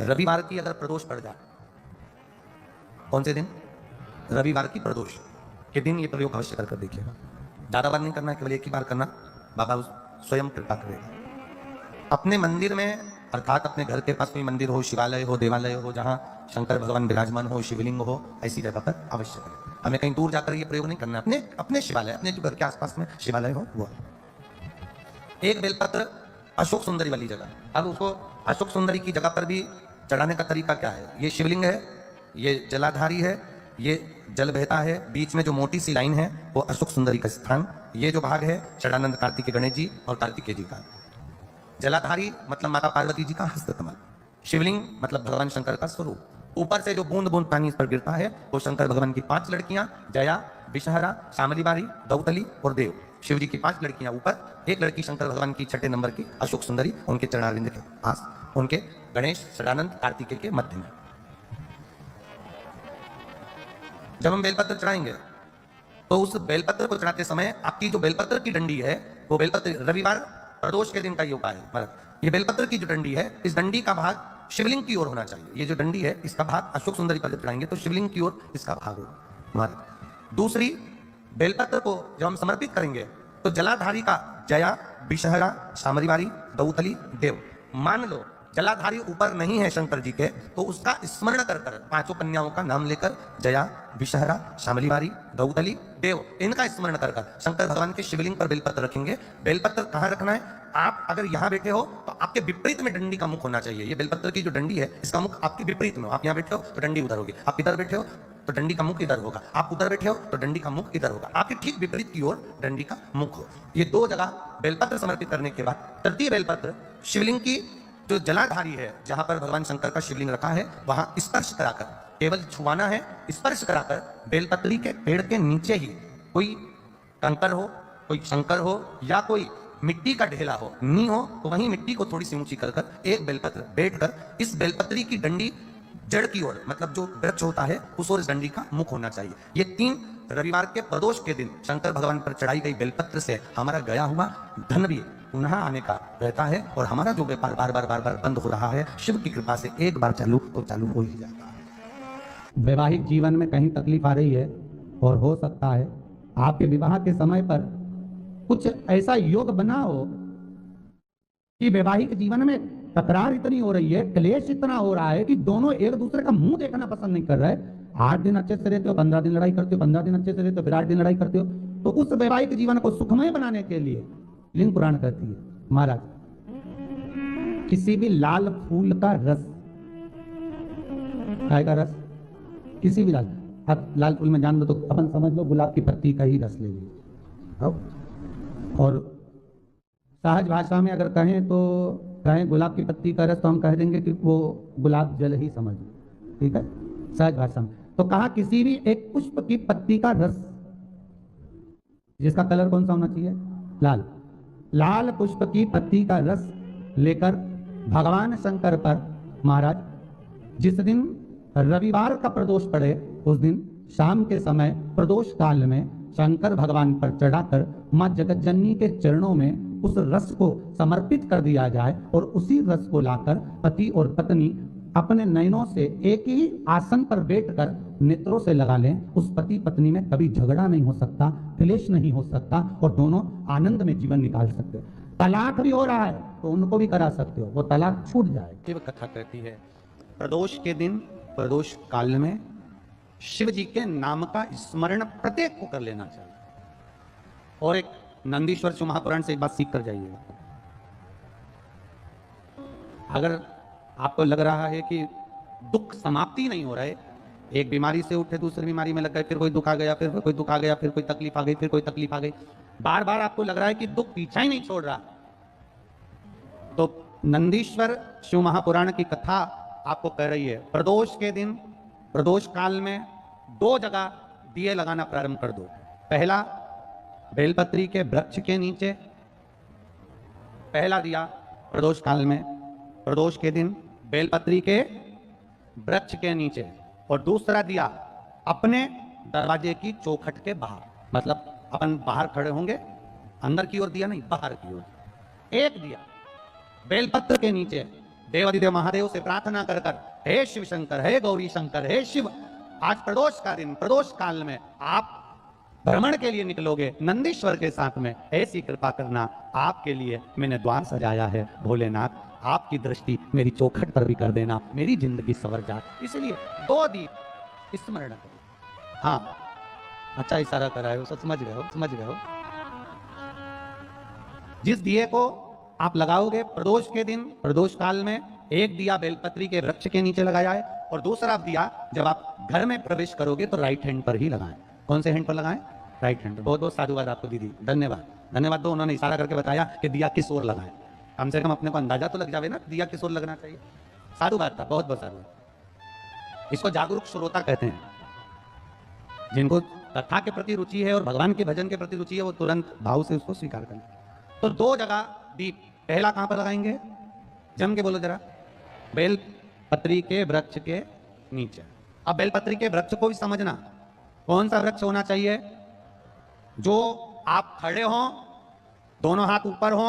रविवार की अगर प्रदोष पड़ जाए, कौन से दिन? रविवार की प्रदोष के दिन ये प्रयोग अवश्य कर देखिएगा। ज्यादा बार नहीं करना, केवल एक ही बार करना, बाबा स्वयं कृपा करेगा। अपने मंदिर में, अर्थात अपने घर के पास कोई मंदिर हो, शिवालय हो, देवालय हो, जहां शंकर भगवान विराजमान हो, शिवलिंग हो, ऐसी जगह पर अवश्य करें। हमें कहीं दूर जाकर ये प्रयोग नहीं करना, अपने अपने शिवालय, अपने जो घर के आसपास में शिवालय हो वो। एक बेलपत्र अशोक सुंदरी वाली जगह, अब उसको अशोक सुंदरी की जगह पर भी चढ़ाने का तरीका क्या है? ये शिवलिंग है, ये जलाधारी है, ये जल बहता है, बीच में जो मोटी सी लाइन है वो अशोक सुंदरी का स्थान, ये जो भाग है षडानंद कार्तिकेय गणेश जी और कार्तिकेय जी का। जलाधारी मतलब माता पार्वती जी का हस्तकमल, शिवलिंग मतलब भगवान शंकर का स्वरूप। ऊपर से जो बूंद बूंद पानी इस पर गिरता है वो शंकर भगवान की 5 लड़कियां, जया, विषहरा, शामलीबारी, दौतली और देव। शिव जी की 5 लड़कियां ऊपर, एक लड़की शंकर भगवान की 6ठे नंबर की अशोक सुंदरी उनके चरणारविंद के पास, उनके गणेश षडानंद कार्तिकेय के मध्य में। जब हम बेलपत्र चढ़ाएंगे तो उस बेलपत्र को चढ़ाते समय आपकी जो बेलपत्र की डंडी है वो बेलपत्र, रविवार प्रदोष के दिन का ये उपाय है, मतलब ये बेलपत्र की जो डंडी है इस डंडी का भाग शिवलिंग की ओर होना चाहिए। ये जो डंडी है इसका भाग अशोक सुंदरी पर चढ़ाएंगे तो शिवलिंग की ओर इसका भाग होगा। दूसरी, बेलपत्र को जब हम समर्पित करेंगे तो जलाधारी का जया, विषहरा, शामलीबारी, दौतली, देव, मान लो जलाधारी ऊपर नहीं है शंकर जी के तो उसका स्मरण कर कर 5 कन्याओं का नाम लेकर जया, विषहरा, शामलीबारी, दौतली, देव, इनका स्मरण कर कर शंकर भगवान के शिवलिंग पर बेलपत्र रखेंगे। बेलपत्र कहां रखना है? आप अगर यहां बैठे हो तो आपके विपरीत में डंडी का मुख होना चाहिए। ये बेलपत्र की जो डंडी है इसका मुख आपके विपरीत में हो। आप यहां बैठे हो तो डंडी उधर होगी, आप इधर बैठे हो तो डंडी का मुख इधर होगा, आप उधर बैठे हो तो डंडी का मुख इधर होगा, आपके ठीक विपरीत की ओर डंडी का मुख हो। ये 2 जगह बेलपत्र समर्पित करने के बाद तृतीय बेलपत्र शिवलिंग की जो जलाधारी है जहां पर भगवान शंकर का शिवलिंग रखा है वहां स्पर्श कराकर, केवल छुआना है, स्पर्श कराकर बेलपत्री के पेड़ के नीचे ही कोई कंकर हो, कोई शंकर हो या कोई मिट्टी का ढेला हो, नी हो तो वहीं मिट्टी को थोड़ी सी ऊंची कर कर एक बेलपत्र बैठकर इस बेलपत्री की डंडी जड़ की ओर, मतलब जो वृक्ष होता है उस ओर इस डंडी का मुख होना चाहिए। ये 3 रविवार के प्रदोष के दिन शंकर भगवान पर चढ़ाई गई बेलपत्र से हमारा गया हुआ धन भी पुनः आने का रहता है और हमारा जो व्यापार बार बार बंद हो रहा है शिव की कृपा से एक बार चालू तो चालू हो ही जाता है। वैवाहिक जीवन में कहीं तकलीफ आ रही है और हो सकता है आपके विवाह के समय पर कुछ ऐसा योग बना हो कि वैवाहिक जीवन में तकरार इतनी हो रही है, क्लेश इतना हो रहा है कि दोनों एक दूसरे का मुंह देखना पसंद नहीं कर रहे। 8 दिन अच्छे से रहते हो, 15 दिन लड़ाई करते हो, 15 दिन अच्छे से रहते हो, फिर 8 दिन लड़ाई करते हो। तो उस वैवाहिक जीवन को सुखमय बनाने के लिए लिंग पुराण कहती है महाराज, किसी भी लाल फूल का रस, काय का रस, किसी भी लाल फूल में जान लो तो अपन समझ लो गुलाब की पत्ती का ही रस ले लीजिए। और सहज भाषा में अगर कहें तो कहें गुलाब की पत्ती का रस तो हम कह देंगे कि वो गुलाब जल ही समझ लो, ठीक है, सहज भाषा में। तो कहा किसी भी एक पुष्प की पत्ती का रस, जिसका कलर कौन सा होना चाहिए? लाल। लाल पुष्प की पत्ती का रस लेकर भगवान शंकर पर महाराज जिस दिन रविवार का प्रदोष पड़े उस दिन शाम के समय प्रदोष काल में शंकर भगवान पर चढ़ाकर मां जगतजननी के चरणों में उस रस को समर्पित कर दिया जाए और उसी रस को लाकर पति और पत्नी अपने नयनों से एक ही आसन पर बैठकर नेत्रों से लगा लें। उस पति पत्नी में कभी झगड़ा नहीं हो सकता, क्लेश नहीं हो सकता और दोनों आनंद में जीवन निकाल सकते हो। तलाक भी हो रहा है तो उनको भी करा सकते हो, वो तलाक छूट जाए। शिव कथा कहती है प्रदोष के दिन, प्रदोष काल में शिव जी के नाम का स्मरण प्रत्येक को कर लेना चाहिए। और एक नंदीश्वर शिव महापुराण से एक बात सीख कर जाइएगा। अगर आपको लग रहा है कि दुख समाप्ति नहीं हो रहा है, एक बीमारी से उठे दूसरी बीमारी में लग गए, फिर कोई दुख आ गया, फिर कोई दुख आ गया, फिर कोई तकलीफ आ गई, फिर कोई तकलीफ आ गई, बार बार आपको लग रहा है कि दुख पीछा ही नहीं छोड़ रहा, तो नंदीश्वर शिव महापुराण की कथा आपको कह रही है प्रदोष के दिन, प्रदोष काल में 2 जगह दिए लगाना प्रारंभ कर दो। पहला बेलपत्री के वृक्ष के नीचे, पहला दिया प्रदोष काल में, प्रदोष के दिन बेलपत्री के वृक्ष के नीचे, और दूसरा दिया अपने दरवाजे की चौखट के बाहर, मतलब अपन बाहर खड़े होंगे, अंदर की ओर दिया नहीं, बाहर की ओर। एक दिया बेलपत्र के नीचे, देवाधिदेव महादेव से प्रार्थना कर कर, हे शिव शंकर, हे गौरी शंकर, हे शिव, आज प्रदोष का दिन, प्रदोष काल में आप भ्रमण के लिए निकलोगे नंदीश्वर के साथ में, ऐसी कृपा करना, आपके लिए मैंने द्वार सजाया है भोलेनाथ, आपकी दृष्टि मेरी चौखट पर भी कर देना, मेरी जिंदगी संवर जाए। इसलिए 2 दीप स्मरण करो। हाँ, अच्छा इशारा कराए हो, समझ गए हो, समझ गए हो। जिस दिए को आप लगाओगे प्रदोष के दिन, प्रदोष काल में, एक दिया बेलपत्री के वृक्ष के नीचे लगाया है, और दूसरा दिया जब आप घर में प्रवेश करोगे तो राइट हैंड पर ही लगाएं। कौन से हैंड पर लगाएं? राइट हैंड पर। बहुत बहुत साधुवाद आपको दीदी, धन्यवाद, धन्यवाद। दो उन्होंने इशारा करके बताया कि दिया किस ओर लगाएं, कम से कम अपने को अंदाजा तो लग जावे ना दिया किस ओर लगना चाहिए। साधुवाद था, बहुत बहुत साधुवाद। इसको जागरूक श्रोता कहते हैं, जिनको कथा के प्रति रुचि है और भगवान के भजन के प्रति रुचि है, वो तुरंत भाव से उसको स्वीकार करें। तो 2 जगह दीप, पहला कहां पर लगाएंगे? जम के बोलो जरा। बेलपत्री के वृक्ष के नीचे। अब बेलपत्री के वृक्ष को भी समझना, कौन सा वृक्ष होना चाहिए? जो आप खड़े हो, दोनों हाथ ऊपर हो,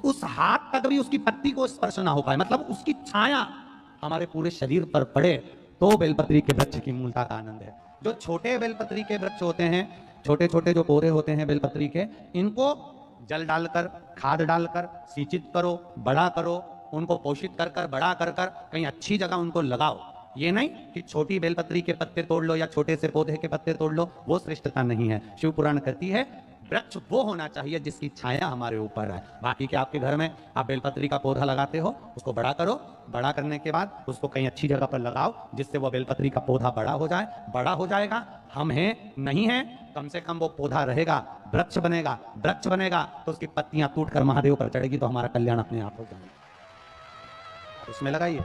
उस हाथ तक भी उसकी पत्ती को स्पर्श ना हो पाए, मतलब उसकी छाया हमारे पूरे शरीर पर पड़े, तो बेलपत्री के वृक्ष की मूलता का आनंद है। जो छोटे बेलपत्री के वृक्ष होते हैं, छोटे छोटे जो पौधे होते हैं बेलपत्री के, इनको जल डालकर, खाद डालकर सिंचित करो, बड़ा करो, उनको पोषित कर कर, बड़ा कर कर कहीं अच्छी जगह उनको लगाओ। ये नहीं कि छोटी बेलपत्री के पत्ते तोड़ लो या छोटे से पौधे के पत्ते तोड़ लो, वो श्रेष्ठता नहीं है। शिव पुराण कहती है वृक्ष वो होना चाहिए जिसकी छाया हमारे ऊपर है। बाकी के आपके घर में आप बेलपत्री का पौधा लगाते हो, उसको बड़ा करो, बड़ा करने के बाद उसको कहीं अच्छी जगह पर लगाओ, जिससे वो बेलपत्री का पौधा बड़ा हो जाए। बड़ा हो जाएगा, हम हैं नहीं हैं, कम से कम वो पौधा रहेगा, वृक्ष बनेगा, वृक्ष बनेगा तो उसकी पत्तियां टूट कर महादेव पर चढ़ेगी, तो हमारा कल्याण अपने आप हो जाएगा। उसमें लगाइए,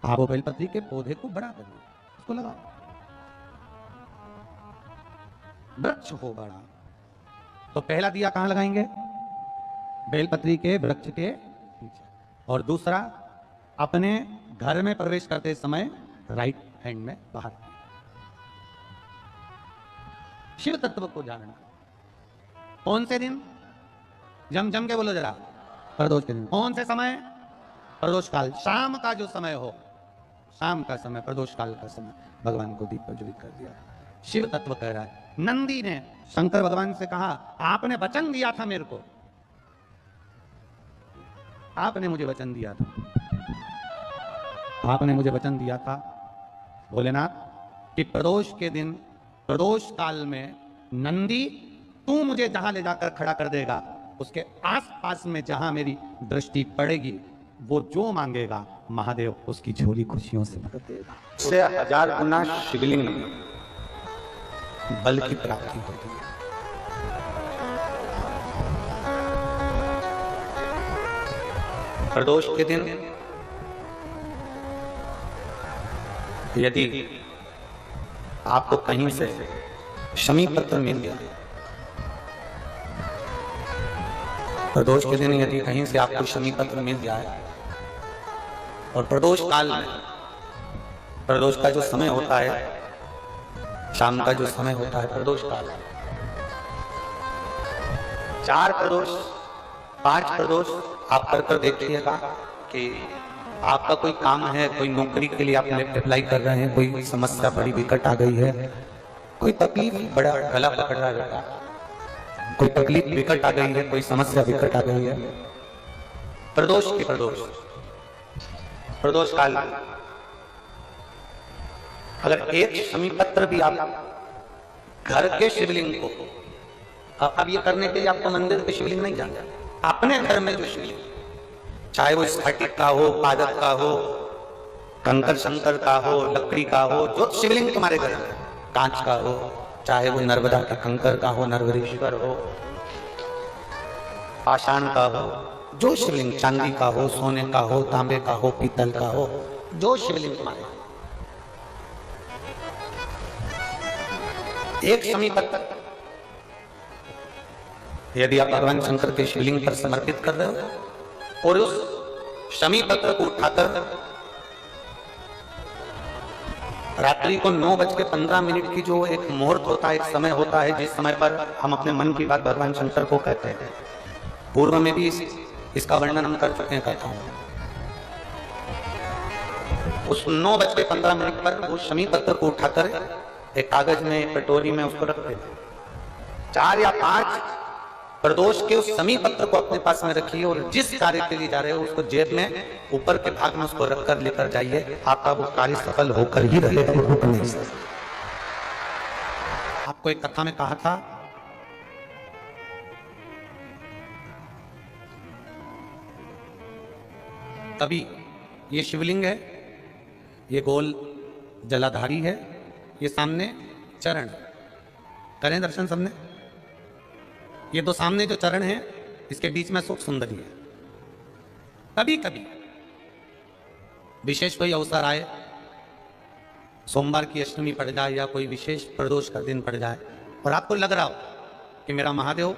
आप वो बेलपत्री के पौधे को बड़ा करिए, उसको लगाओ, वृक्ष हो बड़ा। तो पहला दिया कहां लगाएंगे? बेलपत्री के वृक्ष के नीचे, और दूसरा अपने घर में प्रवेश करते समय राइट हैंड में बाहर। शिव तत्व को जानना। कौन से दिन? जम के बोलो जरा। प्रदोष के दिन। कौन से समय? प्रदोष काल, शाम का जो समय हो, शाम का समय, प्रदोष काल का समय, भगवान को दीप प्रज्वलित कर दिया। शिव तत्व कह रहा है। नंदी ने शंकर भगवान से कहा, आपने वचन दिया था मेरे को, आपने मुझे वचन दिया था, आपने मुझे वचन दिया था भोलेनाथ कि प्रदोष के दिन, प्रदोष काल में नंदी तू मुझे जहां ले जाकर खड़ा कर देगा, उसके आसपास में जहां मेरी दृष्टि पड़ेगी, वो जो मांगेगा महादेव उसकी झोली खुशियों से भर देगा। उससे 1000 गुना शिवलिंग बल की प्राप्ति होती है। प्रदोष के दिन यदि आपको कहीं से शमी पत्र मिल गया, प्रदोष के दिन यदि कहीं से आपको शमी पत्र मिल जाए, और प्रदोष काल में, प्रदोष का जो समय होता है, शाम का जो समय होता है प्रदोष काल, 4 प्रदोष 5 प्रदोष आप कर देखिएगा कि आपका कोई काम है, कोई नौकरी के लिए आप अप्लाई कर रहे हैं, कोई समस्या बड़ी विकट आ गई है, कोई तकलीफ, बड़ा गला पकड़ रहा है, कोई तकलीफ विकट आ गई है, कोई समस्या विकट आ गई है, प्रदोष के प्रदोष काल, अगर एक शमी पत्र भी आप घर के शिवलिंग को, अब ये करने के लिए आपको मंदिर के शिवलिंग नहीं जाना, अपने घर में जो शिवलिंग, चाहे वो स्फटिक का हो, पादप का हो, कंकर शंकर का हो, लकड़ी का हो, जो शिवलिंग तुम्हारे घर में, कांच का हो, चाहे वो नर्मदा के कंकर का हो, नरवरेश्वर हो, पाषाण का हो, जो शिवलिंग, चांदी का हो, सोने का हो, तांबे का हो, पीतल का हो, जो शिवलिंग तुम्हारे, एक शमी पत्र यदि आप भगवान शंकर के शिवलिंग पर समर्पित कर रहे हो, और उस शमी पत्र को उठाकर रात्रि को 9:15 की जो एक मुहूर्त होता है, एक समय होता है, जिस समय पर हम अपने मन की बात भगवान शंकर को कहते हैं, पूर्व में भी इसका वर्णन हम कर चुके हैं कथाओं में। उस 9:15 पर वो शमी पत्र को उठाकर एक कागज में, एक कटोरी में उसको रख देते। 4 या 5 प्रदोष के उस शमी पत्र को अपने पास में रखिए और जिस कार्य के लिए जा रहे हो उसको जेब में ऊपर के भाग में उसको रखकर लेकर जाइए। आपका वो कार्य सफल होकर ही रहेगा, रुक नहीं सकता। आपको एक कथा में कहा था, तभी ये शिवलिंग है, ये गोल जलाधारी है, ये सामने चरण, करें दर्शन सबने। ये दो सामने जो चरण हैं, इसके बीच में सुख सुंदरी है। कभी कभी विशेष कोई अवसर आए, सोमवार की अष्टमी पड़ जाए या कोई विशेष प्रदोष का दिन पड़ जाए और आपको लग रहा हो कि मेरा महादेव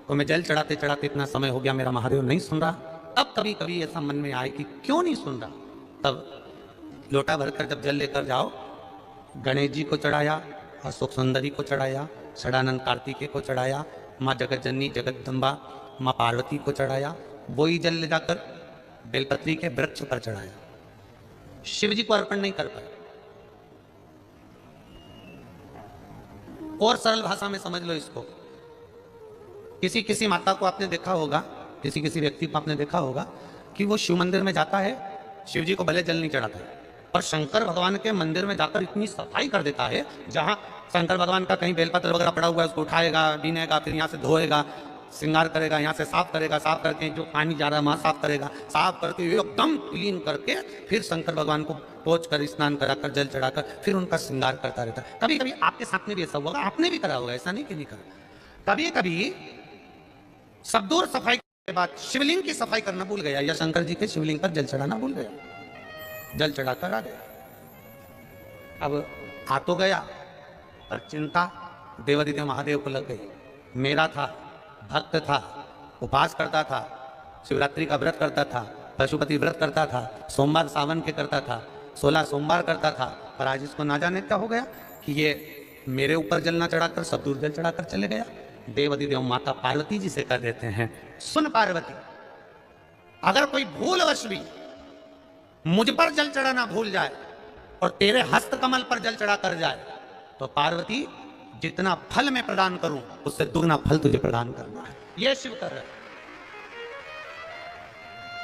को मैं जल चढ़ाते चढ़ाते इतना समय हो गया, मेरा महादेव नहीं सुन रहा, तब कभी कभी ऐसा मन में आए कि क्यों नहीं सुन रहा, तब लोटा भरकर जब जल लेकर जाओ, गणेश जी को चढ़ाया और सुख सुंदरी को चढ़ाया, षडानंद कार्तिकेय को चढ़ाया, माँ जगत जननी जगदम्बा माँ पार्वती को चढ़ाया, वही जल ले जाकर बेलपत्री के वृक्ष पर चढ़ाया, शिव जी को अर्पण नहीं कर पाए। और सरल भाषा में समझ लो इसको, किसी किसी माता को आपने देखा होगा, किसी किसी व्यक्ति को आपने देखा होगा कि वो शिव मंदिर में जाता है, शिव जी को भले जल नहीं चढ़ाता है, और शंकर भगवान के मंदिर में जाकर इतनी सफाई कर देता है, जहां शंकर भगवान का कहीं बेलपत्र वगैरह पड़ा हुआ है उसको उठाएगा, बीनेगा, फिर यहाँ से धोएगा, श्रृंगार करेगा, यहाँ से साफ करेगा, साफ करके जो पानी जा रहा है वहां साफ करेगा, साफ करके एकदम क्लीन करके फिर शंकर भगवान को पोंछ कर, स्नान कराकर, जल चढ़ाकर फिर उनका श्रृंगार करता रहता है। कभी कभी आपके साथ में भी ऐसा होगा, आपने भी करा होगा, ऐसा नहीं कि नहीं करा। कभी कभी सब दूर सफाई के बाद शिवलिंग की सफाई करना भूल गया, या शंकर जी के शिवलिंग पर जल चढ़ाना भूल गया, जल चढ़ाकर आ गया। अब आ तो गया पर चिंता देवादिदेव महादेव को लग गई। मेरा था, भक्त था, उपास करता था, शिवरात्रि का व्रत करता था, पशुपति व्रत करता था, सोमवार सावन के करता था, 16 सोमवार करता था, पर आज इसको ना जाने क्या हो गया कि ये मेरे ऊपर जल ना चढ़ाकर सब दूर जल चढ़ाकर चले गया। देवादिदेव माता पार्वती जी से कह देते हैं, सुन पार्वती, अगर कोई भूलवश भी मुझ पर जल चढ़ाना भूल जाए और तेरे हस्त कमल पर जल चढ़ा कर जाए, तो पार्वती जितना फल मैं प्रदान करूं उससे दुगना फल तुझे प्रदान करना है। यह शिव कर रहे हैं।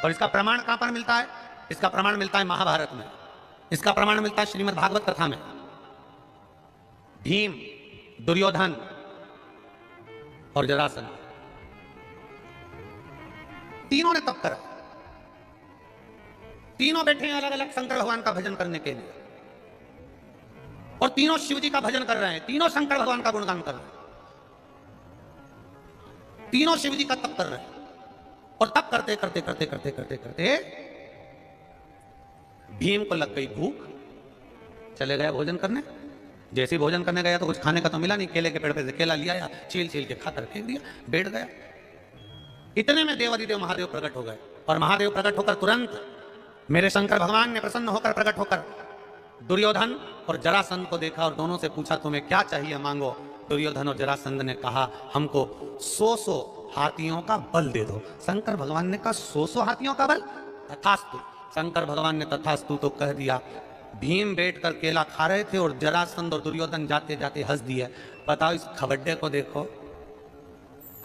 और इसका प्रमाण कहां पर मिलता है? इसका प्रमाण मिलता है महाभारत में, इसका प्रमाण मिलता है श्रीमद् भागवत कथा में। भीम, दुर्योधन और जरासंध, तीनों ने तप करा, तीनों बैठे हैं अलग अलग शंकर भगवान का भजन करने के लिए, और तीनों शिव जी का भजन कर रहे हैं, तीनों शंकर भगवान का गुणगान कर रहे हैं, तीनों शिव जी का तप कर रहे हैं। और तप करते करते करते करते करते करते भीम को लग गई भूख, चले गया भोजन करने। जैसे ही भोजन करने गया तो कुछ खाने का तो मिला नहीं, केले के पेड़ पे से केला लिया, छील छील के खाकर फेंक दिया, बैठ गया। इतने में देवादिदेव महादेव प्रकट हो गए, और महादेव प्रकट होकर तुरंत मेरे शंकर भगवान ने प्रसन्न होकर प्रकट होकर दुर्योधन और जरासंध को देखा और दोनों से पूछा, तुम्हें क्या चाहिए मांगो। दुर्योधन और जरासंध ने कहा, हमको 100 हाथियों का बल दे दो। शंकर भगवान ने कहा, 100 हाथियों का बल? तथास्तु। शंकर भगवान ने तथास्तु तो कह दिया। भीम बैठकर केला खा रहे थे और जरासंध और दुर्योधन जाते जाते हंस दिए। बताओ, इस खबड्डे को देखो,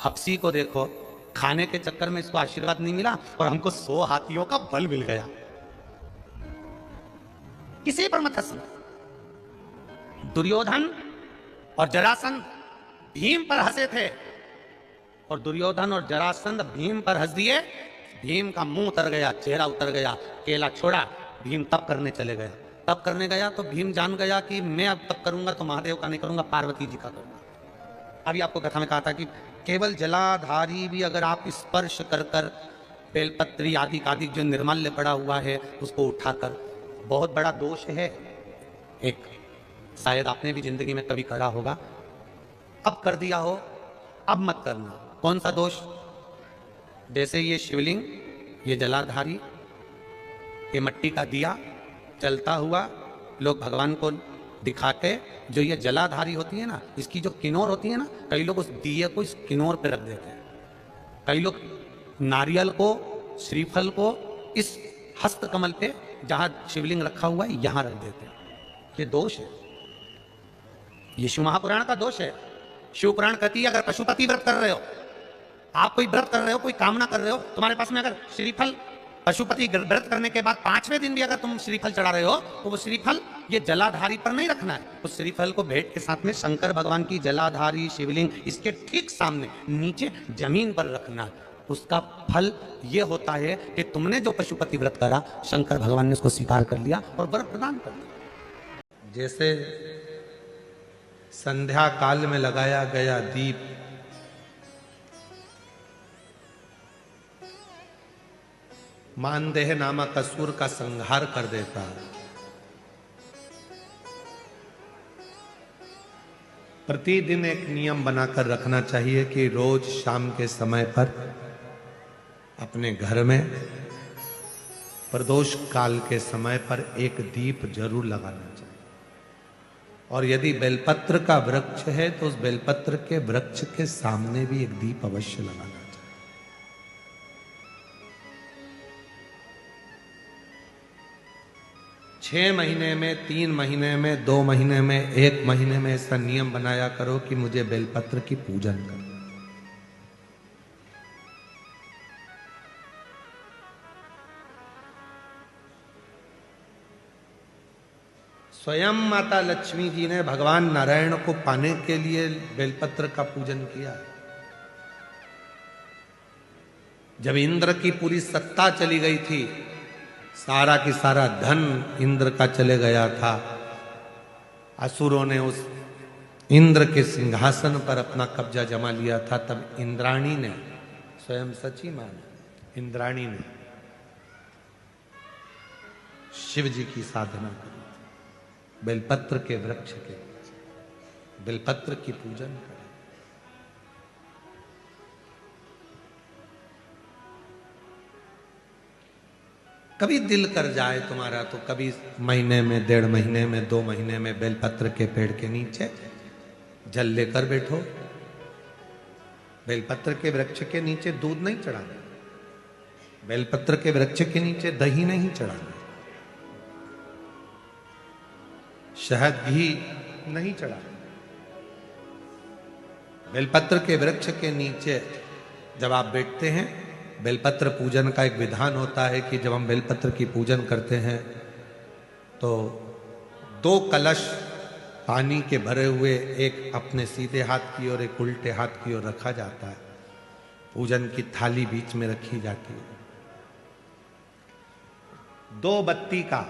हफ्सी को देखो, खाने के चक्कर में इसको आशीर्वाद नहीं मिला और हमको 100 हाथियों का बल मिल गया। किसी पर मत हंसना। दुर्योधन और जरासंध भीम पर हंसे थे, और दुर्योधन और जरासंध भीम पर हंस दिए। भीम का मुंह उतर गया, चेहरा उतर गया, केला छोड़ा, भीम तप करने चले गए। तप करने गया तो भीम जान गया कि मैं अब तप करूंगा तो महादेव का नहीं करूंगा, पार्वती जी का करूंगा। अभी आपको कथा में कहा था कि केवल जलाधारी भी अगर आप स्पर्श कर कर बेलपत्री आदि आदि जो निर्माल्य पड़ा हुआ है उसको उठाकर, बहुत बड़ा दोष है एक, शायद आपने भी जिंदगी में कभी करा होगा, अब कर दिया हो, अब मत करना। कौन सा दोष? जैसे ये शिवलिंग, ये जलाधारी, ये मिट्टी का दिया चलता हुआ, लोग भगवान को दिखा के, जो ये जलाधारी होती है ना, इसकी जो किनोर होती है ना, कई लोग उस दिए को इस किनोर पे रख देते हैं। कई लोग नारियल को, श्रीफल को इस हस्त कमल पे जहां शिवलिंग रखा हुआ है यहां रख देते हैं। ये दोष है, ये शिव महापुराण का दोष है। शिव पुराण कहती है अगर पशुपति व्रत कर रहे हो, आप कोई व्रत कर रहे हो, कोई कामना कर रहे हो, तुम्हारे पास में अगर श्रीफल, पशुपति व्रत करने के बाद 5वें दिन भी अगर तुम श्रीफल चढ़ा रहे हो तो वो श्रीफल ये जलाधारी पर नहीं रखना है। उस श्रीफल को भेंट के साथ में शंकर भगवान की जलाधारी शिवलिंग इसके ठीक सामने नीचे जमीन पर रखना है। उसका फल ये होता है कि तुमने जो पशुपति व्रत करा, शंकर भगवान ने उसको स्वीकार कर लिया और वर प्रदान कर दिया। जैसे संध्या काल में लगाया गया दीप मानदेह नामक असुर का संहार कर देता है, प्रतिदिन एक नियम बनाकर रखना चाहिए कि रोज शाम के समय पर अपने घर में प्रदोष काल के समय पर एक दीप जरूर लगाना चाहिए। और यदि बेलपत्र का वृक्ष है तो उस बेलपत्र के वृक्ष के सामने भी एक दीप अवश्य लगाना चाहिए। 6 महीने में, 3 महीने में, 2 महीने में, 1 महीने में ऐसा नियम बनाया करो कि मुझे बेलपत्र की पूजन करना। स्वयं माता लक्ष्मी जी ने भगवान नारायण को पाने के लिए बेलपत्र का पूजन किया। जब इंद्र की पूरी सत्ता चली गई थी, सारा की सारा धन इंद्र का चले गया था, असुरों ने उस इंद्र के सिंहासन पर अपना कब्जा जमा लिया था, तब इंद्राणी ने, स्वयं सची माने इंद्राणी ने शिव जी की साधना करी, बेलपत्र के वृक्ष के, बेलपत्र की पूजन करें। कभी दिल कर जाए तुम्हारा तो कभी महीने में, 1.5 महीने में, 2 महीने में बेलपत्र के पेड़ के नीचे जल लेकर बैठो। बेलपत्र के वृक्ष के नीचे दूध नहीं चढ़ाना, बेलपत्र के वृक्ष के नीचे दही नहीं चढ़ाना, शहद घी नहीं चढ़ाना। बेलपत्र के वृक्ष के नीचे जब आप बैठते हैं, बेलपत्र पूजन का एक विधान होता है कि जब हम बेलपत्र की पूजन करते हैं तो 2 कलश पानी के भरे हुए, एक अपने सीधे हाथ की ओर, एक उल्टे हाथ की ओर रखा जाता है। पूजन की थाली बीच में रखी जाती है। 2 बत्ती का,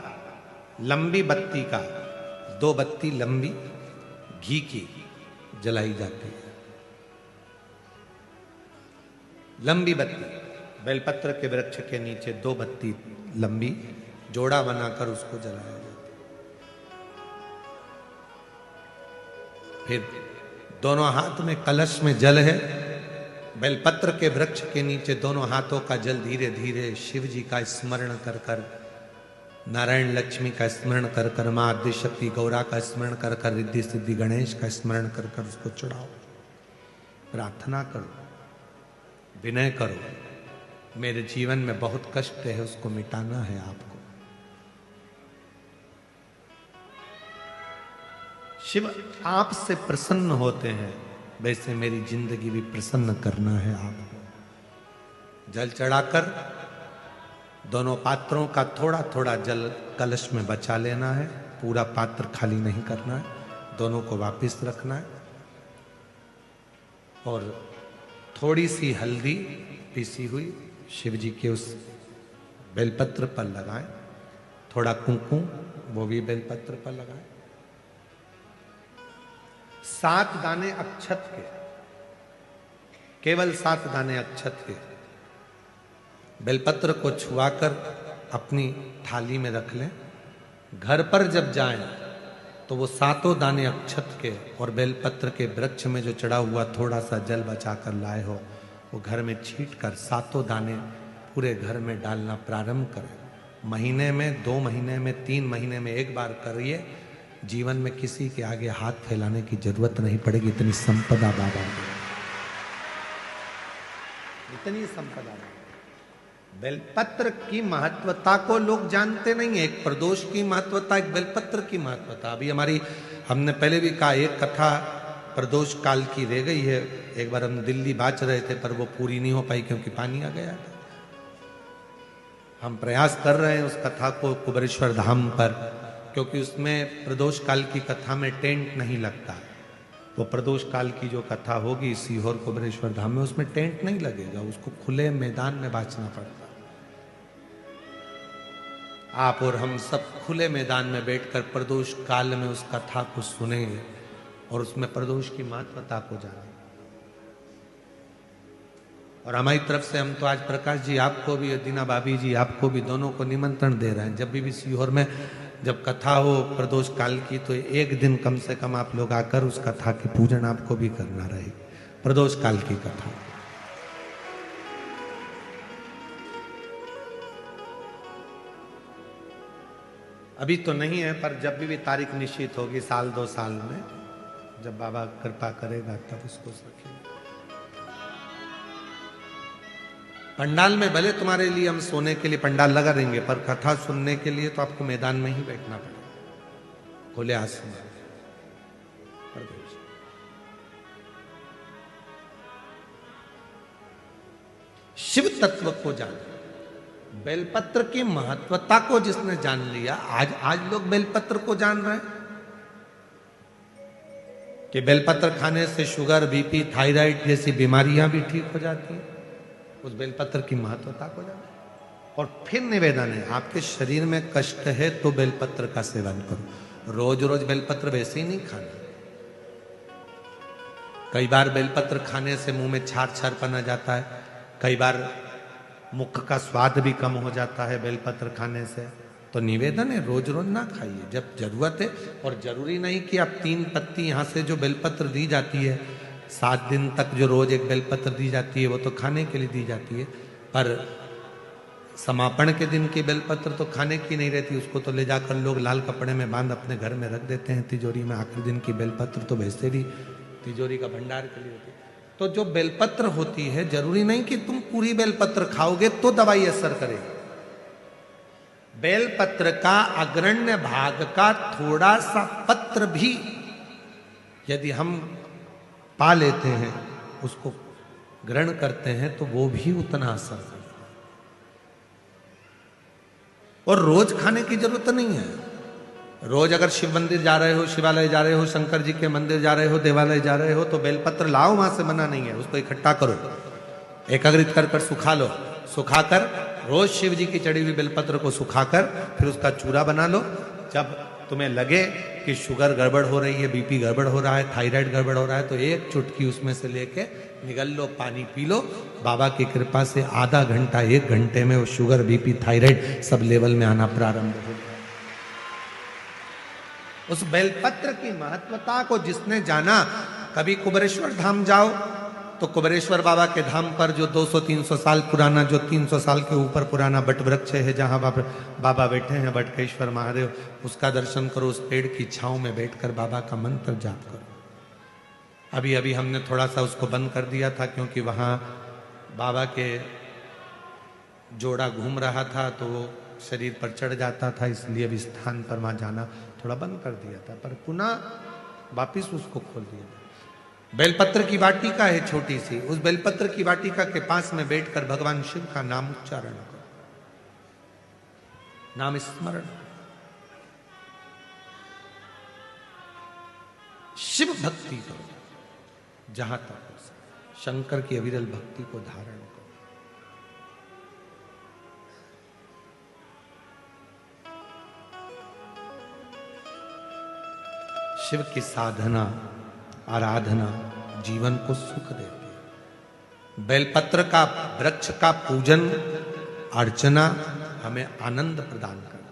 लंबी बत्ती का, 2 बत्ती लंबी घी की जलाई जाती है। लंबी बत्ती, बेलपत्र के वृक्ष के नीचे 2 बत्ती लंबी जोड़ा बनाकर उसको जलाया जाता है। फिर दोनों हाथ में कलश में जल है, बेलपत्र के वृक्ष के नीचे दोनों हाथों का जल धीरे धीरे शिव जी का स्मरण कर कर, नारायण लक्ष्मी का स्मरण कर कर, मां आदि शक्ति गौरा का स्मरण कर कर, रिद्धि सिद्धि गणेश का स्मरण कर कर उसको चढ़ाओ। प्रार्थना करो, विनय करो, मेरे जीवन में बहुत कष्ट है, उसको मिटाना है आपको। शिव आपसे प्रसन्न होते हैं, वैसे मेरी जिंदगी भी प्रसन्न करना है आपको। जल चढ़ाकर दोनों पात्रों का थोड़ा थोड़ा जल कलश में बचा लेना है, पूरा पात्र खाली नहीं करना है, दोनों को वापस रखना है। और थोड़ी सी हल्दी पीसी हुई शिव जी के उस बेलपत्र पर लगाएं, थोड़ा कुंकुम वो भी बेलपत्र पर लगाएं। 7 दाने अक्षत के, केवल 7 दाने अक्षत के बेलपत्र को छुआकर अपनी थाली में रख लें। घर पर जब जाएं तो वो 7 दाने अक्षत के और बेलपत्र के वृक्ष में जो चढ़ा हुआ थोड़ा सा जल बचाकर लाए हो, वो घर में छींट कर 7 दाने पूरे घर में डालना प्रारंभ करें। महीने में, 2 महीने में, 3 महीने में एक बार करिए। जीवन में किसी के आगे हाथ फैलाने की जरूरत नहीं पड़ेगी, इतनी संपदा बाबा ने। इतनी संपदा है। बेलपत्र की महत्वता को लोग जानते नहीं है। एक प्रदोष की महत्वता, एक बेलपत्र की महत्वता। अभी हमने पहले भी कहा, एक कथा प्रदोष काल की रह गई है। एक बार हम दिल्ली बाच रहे थे पर वो पूरी नहीं हो पाई क्योंकि पानी आ गया था। हम प्रयास कर रहे हैं उस कथा को कुबेरेश्वर धाम पर, क्योंकि उसमें प्रदोष काल की कथा में टेंट नहीं लगता। वो प्रदोष काल की जो कथा होगी सीहोर कुबेरेश्वर धाम में, उसमें टेंट नहीं लगेगा, उसको खुले मैदान में बांचना पड़ता। आप और हम सब खुले मैदान में बैठकर प्रदोष काल में उस कथा को सुनेंगे और उसमें प्रदोष की महत्वता को जानेंगे। और हमारी तरफ से हम तो आज प्रकाश जी आपको भी, दीना भाभी जी आपको भी, दोनों को निमंत्रण दे रहे हैं। जब भी सीहोर में जब कथा हो प्रदोष काल की, तो एक दिन कम से कम आप लोग आकर उस कथा की पूजन आपको भी करना रहे। प्रदोष काल की कथा अभी तो नहीं है, पर जब भी तारीख निश्चित होगी, साल 2 साल में, जब बाबा कृपा करेगा तब उसको रखेंगे। पंडाल में भले तुम्हारे लिए हम सोने के लिए पंडाल लगा देंगे, पर कथा सुनने के लिए तो आपको मैदान में ही बैठना पड़ेगा, खुले आसमान। शिव तत्व को जान, बेलपत्र की महत्वता को जिसने जान लिया, आज लोग बेलपत्र को जान रहे हैं कि बेलपत्र खाने से शुगर, बीपी, थायराइड जैसी बीमारियां भी ठीक हो जाती हैं। उस बेलपत्र की महत्वता को जाने। और फिर निवेदन है, आपके शरीर में कष्ट है तो बेलपत्र का सेवन करो। रोज रोज बेलपत्र वैसे ही नहीं खाना। कई बार बेलपत्र खाने से मुंह में छार छारपन आ जाता है, कई बार मुख का स्वाद भी कम हो जाता है बेलपत्र खाने से। तो निवेदन है, रोज रोज ना खाइए, जब जरूरत है। और जरूरी नहीं कि आप 3 पत्ती यहां से जो बेलपत्र दी जाती है 7 दिन तक जो रोज एक बेलपत्र दी जाती है, वो तो खाने के लिए दी जाती है। पर समापन के दिन की बेलपत्र तो खाने की नहीं रहती, उसको तो ले जाकर लोग लाल कपड़े में बांध अपने घर में रख देते हैं तिजोरी में। आखिरी दिन की बेलपत्र तो वैसे भी तिजोरी का भंडार के लिए होती है। तो जो बेलपत्र होती है, जरूरी नहीं कि तुम पूरी बेलपत्र खाओगे तो दवाई असर करेगी। बेलपत्र का अग्रण्य भाग का थोड़ा सा पत्र भी यदि हम पा लेते हैं, उसको ग्रहण करते हैं, तो वो भी उतना असर करता है। और रोज खाने की जरूरत नहीं है। रोज अगर शिव मंदिर जा रहे हो, शिवालय जा रहे हो, शंकर जी के मंदिर जा रहे हो, देवालय जा रहे हो, तो बेलपत्र लाओ, वहां से मना नहीं है। उसको इकट्ठा करो, एकाग्रित कर कर सुखा लो। सुखाकर रोज शिव जी की चढ़ी हुई बेलपत्र को सुखाकर फिर उसका चूरा बना लो। जब तुम्हें लगे कि शुगर गड़बड़ हो रही है, बीपी गड़बड़ हो रहा है, थायराइड गड़बड़ हो रहा है, तो एक चुटकी उसमें से लेके निगल लो, पानी पी लो। बाबा की कृपा से आधा घंटा 1 घंटे में वो sugar, BP, thyroid sub level में आना प्रारंभ हो गया। उस बेलपत्र की महत्वता को जिसने जाना, कभी कुबेरेश्वर धाम जाओ तो कुबेरेश्वर बाबा के धाम पर जो 200-300 साल पुराना, जो 300 साल के ऊपर पुराना बट वृक्ष है, जहां बाबा बैठे हैं, बटकेश्वर महादेव, उसका दर्शन करो। उस पेड़ की छांव में बैठकर बाबा का मंत्र जाप करो। अभी अभी हमने थोड़ा सा उसको बंद कर दिया था, क्योंकि वहां बाबा के जोड़ा घूम रहा था तो वो शरीर पर चढ़ जाता था, इसलिए अभी स्थान पर वहां जाना थोड़ा बंद कर दिया था, पर पुनः वापिस उसको खोल दिया। बेलपत्र की वाटिका है छोटी सी, उस बेलपत्र की वाटिका के पास में बैठकर भगवान शिव का नाम उच्चारण करो, नाम स्मरण। शिव भक्ति करो जहां तक हो सके, शंकर की अविरल भक्ति को धारण करो। शिव की साधना, आराधना जीवन को सुख देती है। बेलपत्र का वृक्ष का पूजन अर्चना हमें आनंद प्रदान करती है।